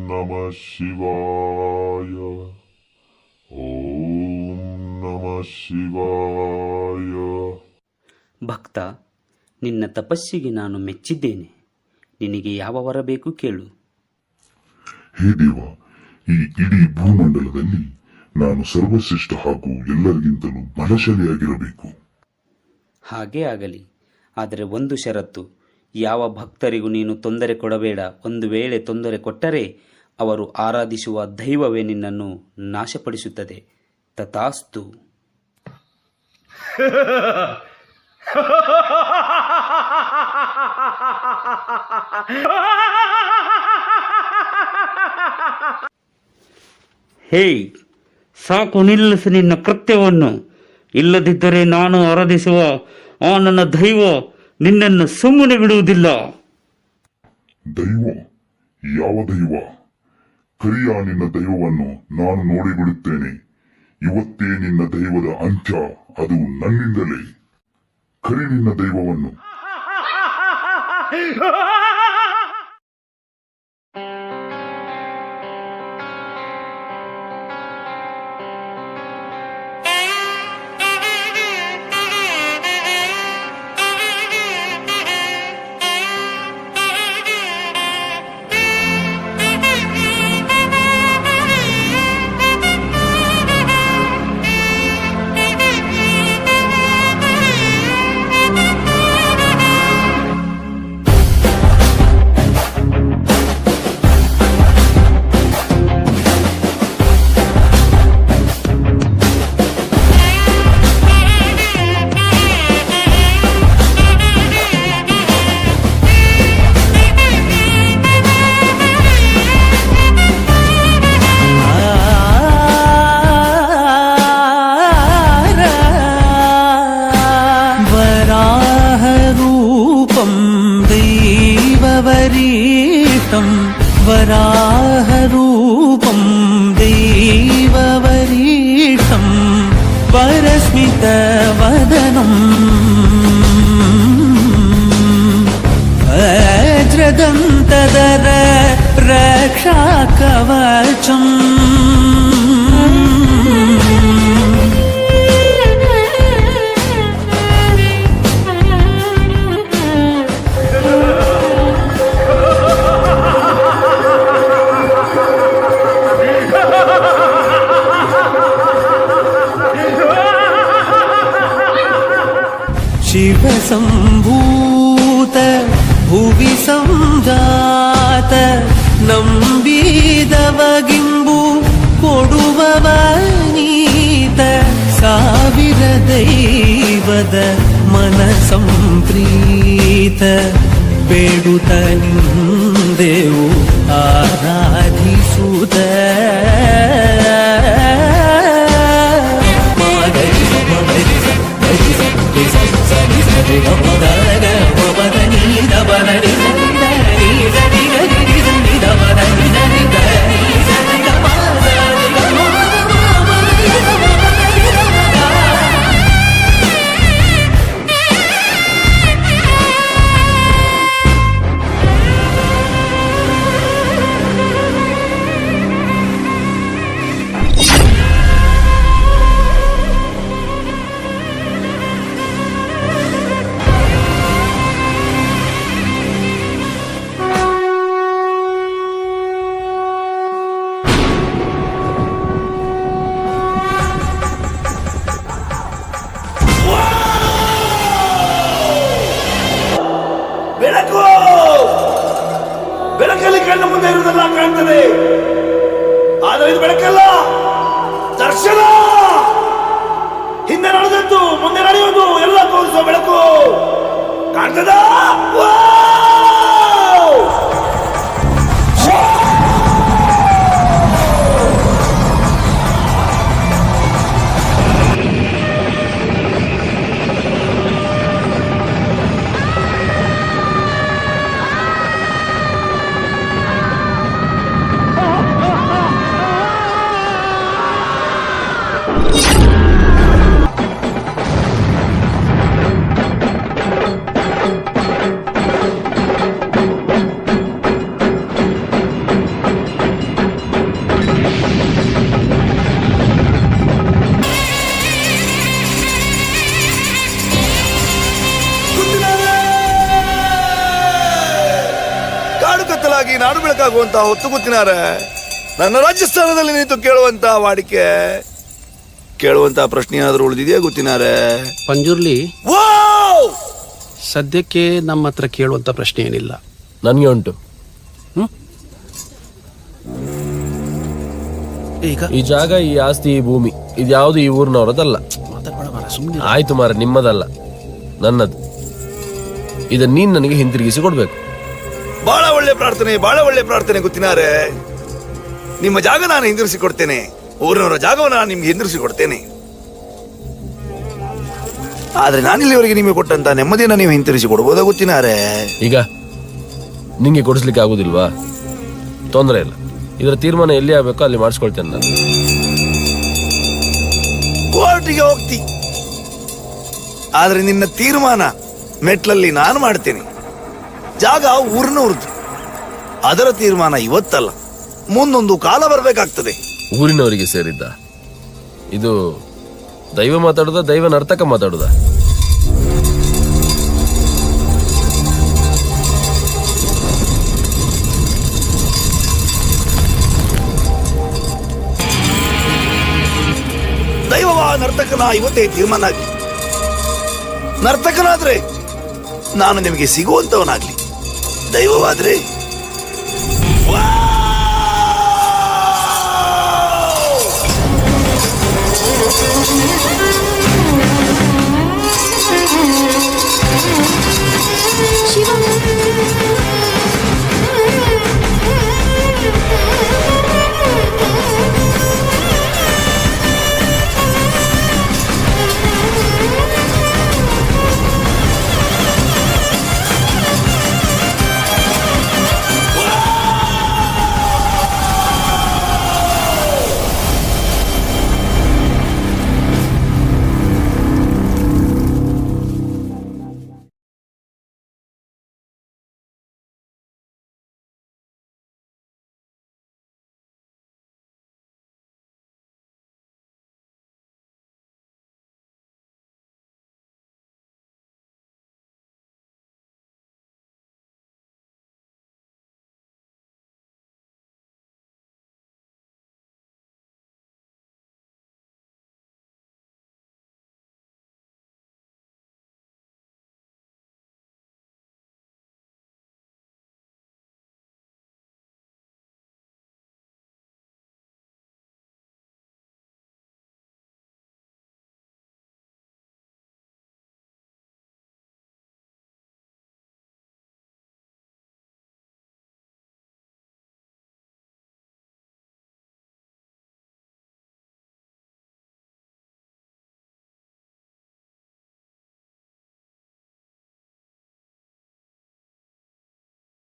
ನಮಃ ಶಿವಾಯ. ಓಂ ನಮಃ ಶಿವಾಯ. ಭಕ್ತ, ನಿನ್ನ ತಪಸ್ಸಿಗೆ ನಾನು ಮೆಚ್ಚಿದ್ದೇನೆ. ನಿನಗೆ ಯಾವ ವರ ಬೇಕು ಕೇಳು. ಹೇ ದೇವ, ಈ ಇಡೀ ಭೂಮಂಡಲದಲ್ಲಿ ನಾನು ಸರ್ವಶ್ರೇಷ್ಠ ಹಾಗೂ ಎಲ್ಲರಿಗಿಂತಲೂ ಬಲಶಾಲಿಯಾಗಿರಬೇಕು. ಹಾಗೇ ಆಗಲಿ. ಆದರೆ ಒಂದು ಷರತ್ತು, ಯಾವ ಭಕ್ತರಿಗೂ ನೀನು ತೊಂದರೆ ಕೊಡಬೇಡ. ಒಂದು ವೇಳೆ ತೊಂದರೆ ಕೊಟ್ಟರೆ ಅವರು ಆರಾಧಿಸುವ ದೈವವೇ ನಿನ್ನನ್ನು ನಾಶಪಡಿಸುತ್ತದೆ. ತಥಾಸ್ತು. ಹೇ, ಸಾಕು, ನಿಲ್ಲಿಸು ನಿನ್ನ ಕೃತ್ಯವನ್ನು. ಇಲ್ಲದಿದ್ದರೆ ನಾನು ಆರಾಧಿಸುವ ಆ ನನ್ನ ದೈವ ನಿನ್ನನ್ನು ಸುಮ್ಮನೆ ಬಿಡುವುದಿಲ್ಲ. ದೈವ? ಯಾವ ದೈವ? ಕರಿಯ ನಿನ್ನ ದೈವವನ್ನು ನಾನು ನೋಡಿಬಿಡುತ್ತೇನೆ. ಇವತ್ತೇ ನಿನ್ನ ದೈವದ ಅಂತ್ಯ, ಅದು ನನ್ನಿಂದಲೇ. ಕರಿ ನಿನ್ನ ದೈವವನ್ನು. वराहरूपं दैववरीतं परस्मितवदनं वज्रदन्तधर रक्षाकवचम् शिवसम्भूत भुवि संजात ನಂಬಿದವಗಿಂಬು ಕೊಡುವವನೀತ ಸಾವಿರ ದೈವದ ಮನ ಸಂಪ್ರೀತ ಬೇಡುತ್ತ ನಿಂದೆವು ಆರಾಧಿಸುತ್ತ ಬೆಳಕಲ್ಲಿ ಕಣ್ಣು ಮುಂದೆ ಇರುವುದೆಲ್ಲ ಕಾಣ್ತದೆ, ಆದರೆ ಇದು ಬೆಳಕಲ್ಲ, ದರ್ಶನ. ಹಿಂದೆ ನಡೆದದ್ದು ಮುಂದೆ ನಡೆಯುವುದು ಎಲ್ಲ ತೋರಿಸುವ ಬೆಳಕು ಕಾಣ್ತದ. ಬದಲಾಗಿ ನಾಡು ಬೆಳಕಾಗುವಂತ ಹೊತ್ತು ಗೊತ್ತಿನಾರ ನನ್ನ ರಾಜಸ್ಥಾನದಲ್ಲಿ ನಿಂತು ಕೇಳುವಂತ ವಾಡಿಕೆ ಕೇಳುವಂತ ಪ್ರಶ್ನೆ ಏನಾದರೂ ಉಳಿದಿದೆಯಾ ಗೊತ್ತಿನಾರೆ? ಪಂಜುರ್ಲಿ, ವಾವ್! ಸದ್ಯಕ್ಕೆ ನಮ್ಮ ಹತ್ರ ಕೇಳುವಂತ ಪ್ರಶ್ನೆ ಏನಿಲ್ಲ. ನನಗೆ ಉಂಟು. ಈಗ ಈ ಜಾಗ, ಈ ಆಸ್ತಿ, ಈ ಭೂಮಿ ಇದ್ಯಾವುದು ಈ ಊರಿನವರದಲ್ಲ. ಆಯ್ತು ಮಾರ, ನಿಮ್ಮದಲ್ಲ, ನನ್ನದು. ಇದನ್ನ ನೀನ್ ನನಗೆ ಹಿಂತಿರುಗಿಸಿ ಕೊಡ್ಬೇಕು. ಬಹಳ ಒಳ್ಳೆ ಪ್ರಾರ್ಥನೆ ಗೊತ್ತಿನಾರೆ. ನಿಮ್ಮ ಜಾಗ ನಾನು ಹಿಂದಿರಿಸಿ ಕೊಡ್ತೇನೆ, ಊರಿನವರ ಜಾಗವನ್ನು ನಾನು ನಿಮ್ಗೆ ಹಿಂದಿರಿಸಿ ಕೊಡ್ತೇನೆ. ಆದ್ರೆ ನಾನಿಲ್ಲಿವರೆಗೆ ನಿಮಗೆ ಕೊಟ್ಟಂತ ನೆಮ್ಮದಿಯನ್ನ ನೀವು ಹಿಂತಿರಿಸಿ ಕೊಡ್ಬೋದಾ ಗೊತ್ತಿನಾರೆ? ಈಗ ನಿಂಗೆ ಕೊಡಿಸ್ಲಿಕ್ಕೆ ಆಗುದಿಲ್ವಾ? ತೊಂದರೆ ಇಲ್ಲ, ಇದರ ತೀರ್ಮಾನ ಎಲ್ಲಿ ಆಗ್ಬೇಕೋ ಅಲ್ಲಿ ಮಾಡಿಸ್ಕೊಳ್ತೇನೆ ನಾನು. ಕೋರ್ಟಿಗೆ ಹೋಗ್ತಿ, ಆದ್ರೆ ನಿನ್ನ ತೀರ್ಮಾನ ಮೆಟ್ಲಲ್ಲಿ ನಾನು ಮಾಡ್ತೇನೆ. ಜಾಗ ಊರಿನವ್ರದ್ದು, ಅದರ ತೀರ್ಮಾನ ಇವತ್ತಲ್ಲ, ಮುಂದೊಂದು ಕಾಲ ಬರ್ಬೇಕಾಗ್ತದೆ. ಊರಿನವರಿಗೆ ಸೇರಿದ್ದ ಇದು ದೈವ ಮಾತಾಡುದ, ದೈವ ನರ್ತಕ ಮಾತಾಡುದ? ದೈವವ ನರ್ತಕನ ಇವತ್ತೇ ತೀರ್ಮಾನ ಆಗ್ಲಿ. ನರ್ತಕನಾದ್ರೆ ನಾನು ನಿಮಗೆ ಸಿಗುವಂತವನಾಗ್ಲಿ, ದೈವವಾದ್ರೆ